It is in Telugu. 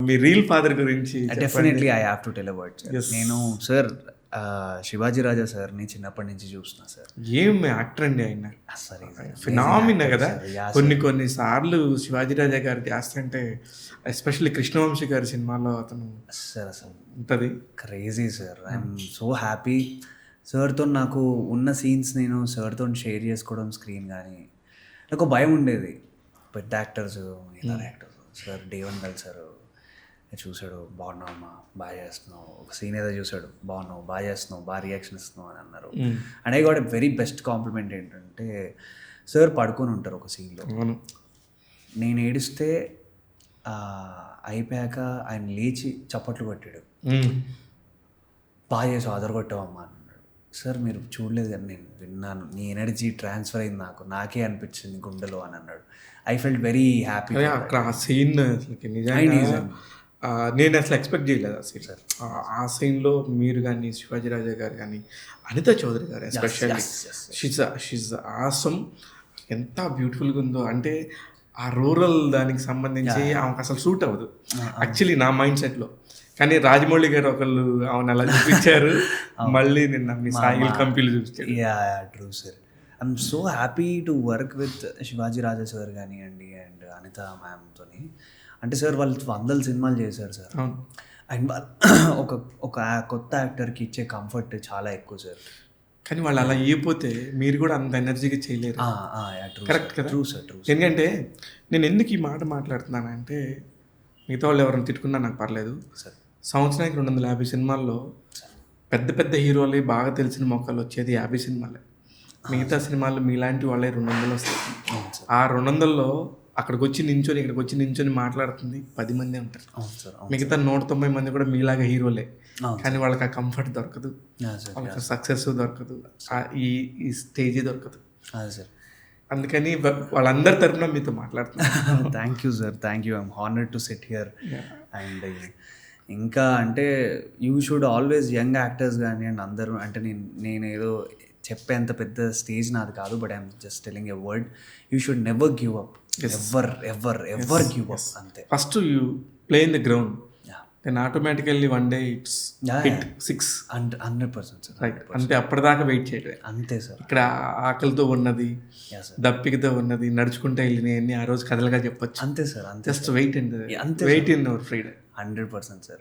మీ రీల్ ఫాదర్ గురించి definitely I have to tell about Yes. నేను సార్ శివాజీ రాజా సార్ని చిన్నప్పటి నుంచి చూస్తున్నా సార్. ఏం యాక్టర్ అండి ఆయన, అసలు ఫినామినా కదా. కొన్ని సార్లు శివాజీ రాజా గారి చేస్తుంటే ఎస్పెషల్లీ కృష్ణవంశీ గారి సినిమాలో అతను సార్ అసలు ఉంటుంది crazy sir. I'm so happy సార్తో నాకు ఉన్న సీన్స్ నేను సార్తో షేర్ చేసుకోవడం స్క్రీన్. కానీ నాకు భయం ఉండేది, పెద్ద యాక్టర్స్ ఇలా యాక్టర్స్. సార్ డే1 కలిసారు, చూసాడు, బాగున్నావమ్మా, బాగా చేస్తున్నావు. ఒక సీన్ ఏదో చూసాడు, బాగున్నావు, బాగా చేస్తున్నావు, బాగా రియాక్షన్ ఇస్తున్నావు అని అన్నారు. And I got a very best compliment ఏంటంటే, సార్ పడుకొని ఉంటారు ఒక సీన్లో, నేను ఏడిస్తే అయిపోయాక ఆయన లేచి చప్పట్లు కొట్టాడు, బాగా చేసావు, అదరగొట్టావమ్మా అని అన్నాడు. సార్ మీరు చూడలేదు కానీ నేను విన్నాను, నీ ఎనర్జీ ట్రాన్స్ఫర్ అయింది, నాకే అనిపించింది గుండెలో అని అన్నాడు. I felt very happy. అక్కడ ఆ సీన్ నిజంగా నేను అసలు ఎక్స్పెక్ట్ చేయలేదు ఆ సీన్. ఆ సీన్లో మీరు కానీ శివాజీ రాజా గారు కానీ అనిత చౌదరి గారు ఎస్పెషల్లీ షీజ్ ఆసమ్. ఎంత బ్యూటిఫుల్గా ఉందో అంటే ఆ రూరల్ దానికి సంబంధించి ఆమెకు అసలు సూట్ అవ్వదు యాక్చువల్లీ నా మైండ్ సెట్లో. కానీ రాజమౌళి గారు ఒకళ్ళు ఆమెను అలా చూపించారు, మళ్ళీ నిన్న మీ సాయిల్ కంపెనీలు చూపించారు. True sir. I'm so happy to work with Shivaji Raja sir కానివ్వండి అండ్ అనిత మ్యామ్తో. అంటే సార్ వాళ్ళు 100 సినిమాలు చేశారు సార్. అండ్ ఒక కొత్త యాక్టర్కి ఇచ్చే కంఫర్ట్ చాలా ఎక్కువ సార్. కానీ వాళ్ళు అలా అయిపోతే మీరు కూడా అంత ఎనర్జీగా చేయలేరు. కరెక్ట్ కదా. True sir, true. ఎందుకంటే నేను ఎందుకు ఈ మాట మాట్లాడుతున్నానంటే, మిగతా వాళ్ళు ఎవరైనా తిట్టుకున్నా నాకు పర్లేదు సార్. సంవత్సరానికి 250 సినిమాల్లో పెద్ద పెద్ద హీరోలు బాగా తెలిసిన మొక్కలు వచ్చేది 50 సినిమాలే. మిగతా సినిమాలు మీలాంటి వాళ్ళే 200 వస్తాయి. ఆ 200లో అక్కడికి వచ్చి నించొని ఇక్కడికి వచ్చి నించొని మాట్లాడుతుంది 10 మంది ఉంటారు. మిగతా 190 మంది కూడా మీలాగా హీరోలే, కానీ వాళ్ళకి ఆ కంఫర్ట్ దొరకదు, వాళ్ళకి సక్సెస్ దొరకదు, ఈ స్టేజ్ దొరకదు. అందుకని వాళ్ళందరి తరఫున మీతో మాట్లాడుతున్నాను. Thank you sir, thank you. I'm honoured to sit here. And ఇంకా అంటే you should always young actors కానీ అండ్ అందరూ, అంటే నేను ఏదో చెప్పేంత పెద్ద స్టేజ్ నాది కాదు, but I'm just telling a word, you should never give up. Ever give up. అంతే. First you play in the ground, then automatically one day it's hit 6. 100% sir. Right. అంతే, అప్పటిదాకా వెయిట్ చేయడమే. అంతే సార్. ఇక్కడ ఆకలితో ఉన్నది, దప్పికతో ఉన్నది, నడుచుకుంటే వెళ్ళినాయన్ని ఆ రోజు కథలుగా చెప్పొచ్చు. అంతే sir. Just wait in our freedom. 100% sir.